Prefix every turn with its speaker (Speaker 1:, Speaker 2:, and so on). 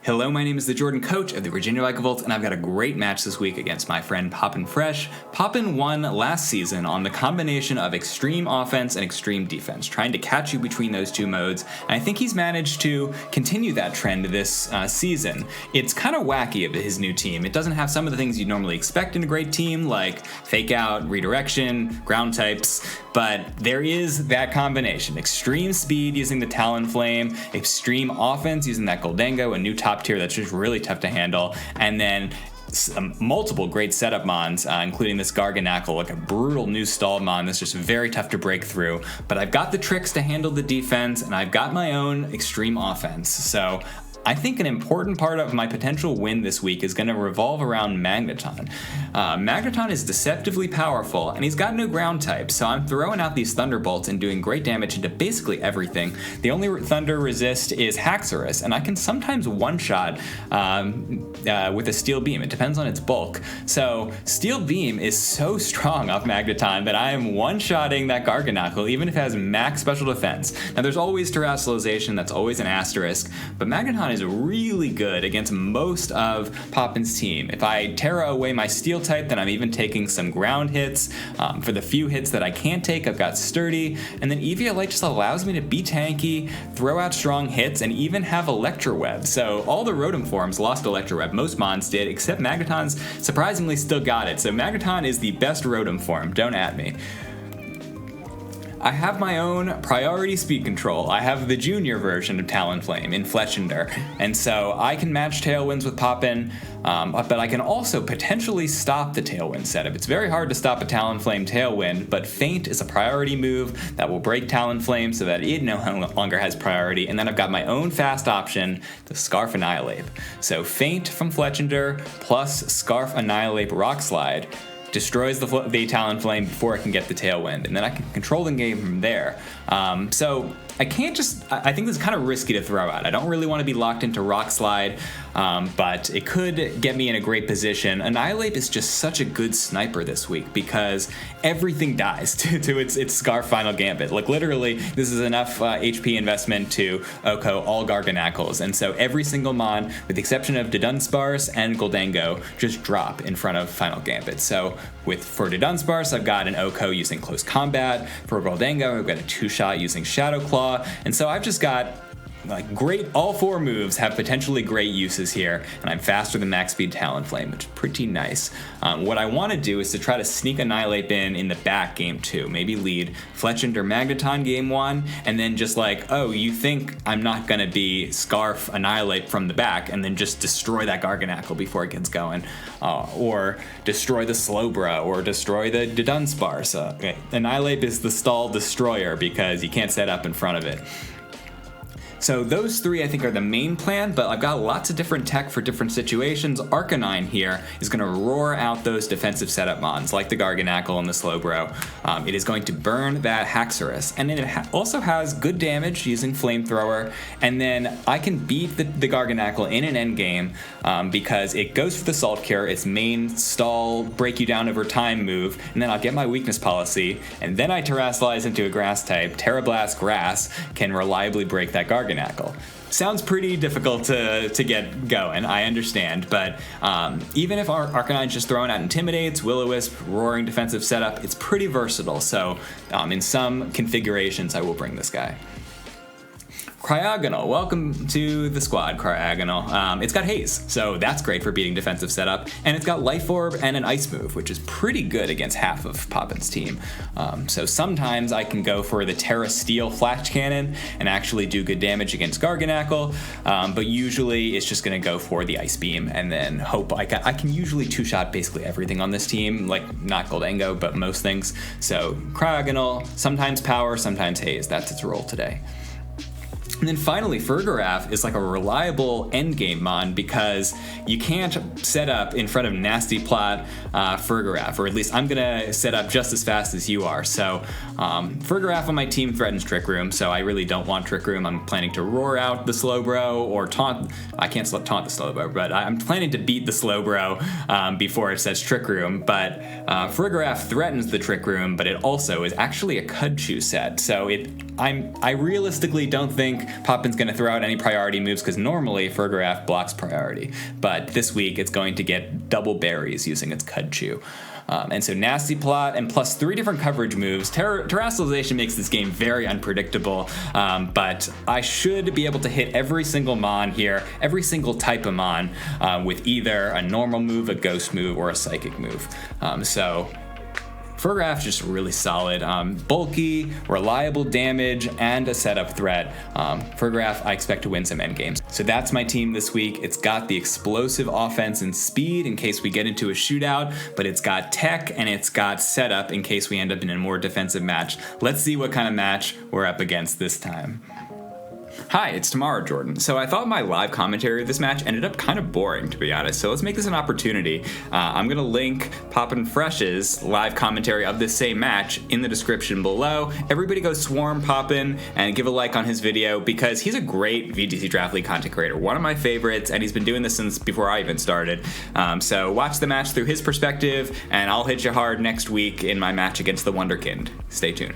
Speaker 1: Hello, my name is the Jordan Coach of the Virginia Vikavolt, and I've got a great match this week against my friend PoppinPhresh. Poppin won last season on the combination of extreme offense and extreme defense, trying to catch you between those two modes, and I think he's managed to continue that trend this season. It's kind of wacky of his new team. It doesn't have some of the things you'd normally expect in a great team, like fake out, redirection, ground types, but there is that combination. Extreme speed using the Talonflame, extreme offense using that Gholdengo, a new top tier that's just really tough to handle, and then multiple great setup mons, including this Garganackle, like a brutal new stall mon that's just very tough to break through. But I've got the tricks to handle the defense, and I've got my own extreme offense. So I think an important part of my potential win this week is going to revolve around Magneton. Magneton is deceptively powerful, and he's got no ground type, so I'm throwing out these Thunderbolts and doing great damage into basically everything. The only Thunder resist is Haxorus, and I can sometimes one-shot with a Steel Beam. It depends on its bulk. So Steel Beam is so strong off Magneton that I am one-shotting that Garganackle, even if it has max special defense. Now, there's always Terrestrialization, that's always an asterisk, but Magneton is really good against most of Poppin's team. If I Terra away my Steel type, then I'm even taking some ground hits. For the few hits that I can't take, I've got Sturdy, and then EVL-8 just allows me to be tanky, throw out strong hits, and even have Electroweb. So all the Rotom forms lost Electroweb. Most mons did, except Magneton's surprisingly still got it. So Magneton is the best Rotom form, don't at me. I have my own priority speed control. I have the junior version of Talonflame in Fletchinder, and so I can match Tailwinds with Poppin, but I can also potentially stop the Tailwind setup. It's very hard to stop a Talonflame Tailwind, but Feint is a priority move that will break Talonflame so that it no longer has priority, and then I've got my own fast option, the Scarf Annihilate. So Feint from Fletchinder plus Scarf Annihilate Rock Slide destroys the Talonflame before it can get the Tailwind, and then I can control the game from there. So I can't just, I think this is kind of risky to throw out. I don't really want to be locked into Rock Slide, but it could get me in a great position. Annihilate is just such a good sniper this week because everything dies to its Scarf Final Gambit. Like literally, this is enough HP investment to OHKO all Garganackles, and so every single mon, with the exception of Dunsparce and Gholdengo, just drop in front of Final Gambit. So for Dunsparce, I've got an OHKO using Close Combat. For Gholdengo, I've got a 2-shot using Shadow Claw, and so I've just got like great, all 4 moves have potentially great uses here, and I'm faster than max speed Talonflame, which is pretty nice. What I want to do is to try to sneak Annihilate in the back game 2, maybe lead Fletchinder Magneton game 1, and then just like, oh, you think I'm not going to be Scarf Annihilate from the back, and then just destroy that Garganackle before it gets going, or destroy the Slowbro, or destroy the Dunsparce. Okay. Annihilate is the stall destroyer because you can't set up in front of it. So those 3 I think are the main plan, but I've got lots of different tech for different situations. Arcanine here is going to roar out those defensive setup mons, like the Garganackle and the Slowbro. It is going to burn that Haxorus, and then it also has good damage using Flamethrower, and then I can beat the Garganackle in an endgame because it goes for the Salt Cure, its main stall, break you down over time move, and then I'll get my weakness policy, and then I Terrasilize into a grass type. Terrablast Grass can reliably break that Garganackle. Sounds pretty difficult to get going, I understand, but even if Arcanine's just throwing out Intimidates, Will-O-Wisp, Roaring defensive setup, it's pretty versatile, so in some configurations I will bring this guy. Cryogonal, welcome to the squad, Cryogonal. It's got Haze, so that's great for beating defensive setup, and it's got Life Orb and an Ice move, which is pretty good against half of Poppin's team. So sometimes I can go for the Terra Steel Flash Cannon and actually do good damage against Garganackle, but usually it's just going to go for the Ice Beam and then hope I can usually 2-shot basically everything on this team, like not Gholdengo, but most things. So Cryogonal, sometimes Power, sometimes Haze, that's its role today. And then finally, Fergaraf is like a reliable endgame mon because you can't set up in front of Nasty Plot Fergaraf, or at least I'm gonna set up just as fast as you are. So Fergaraf on my team threatens Trick Room, so I really don't want Trick Room. I'm planning to roar out the Slowbro or taunt. I can't taunt the Slowbro, but I'm planning to beat the Slowbro before it says Trick Room. But Fergaraf threatens the Trick Room, but it also is actually a Cudchew set. So I realistically don't think Poppin's going to throw out any priority moves because normally Fergaraf blocks priority, but this week it's going to get double berries using its Cudchew. And so Nasty Plot and plus 3 different coverage moves. Terrestrialization makes this game very unpredictable, but I should be able to hit every single mon here, every single type of mon, with either a normal move, a ghost move, or a psychic move. So Fergaraf just really solid, bulky, reliable damage, and a setup threat. Fergaraf, I expect to win some endgames. So that's my team this week. It's got the explosive offense and speed in case we get into a shootout, but it's got tech and it's got setup in case we end up in a more defensive match. Let's see what kind of match we're up against this time. Hi, it's Tomorrow Jordan. So I thought my live commentary of this match ended up kind of boring, to be honest, so let's make this an opportunity. I'm going to link PoppinPhresh's live commentary of this same match in the description below. Everybody go swarm Poppin and give a like on his video because he's a great VGC Draft League content creator, one of my favorites, and he's been doing this since before I even started. So watch the match through his perspective, and I'll hit you hard next week in my match against the Wonderkind. Stay tuned.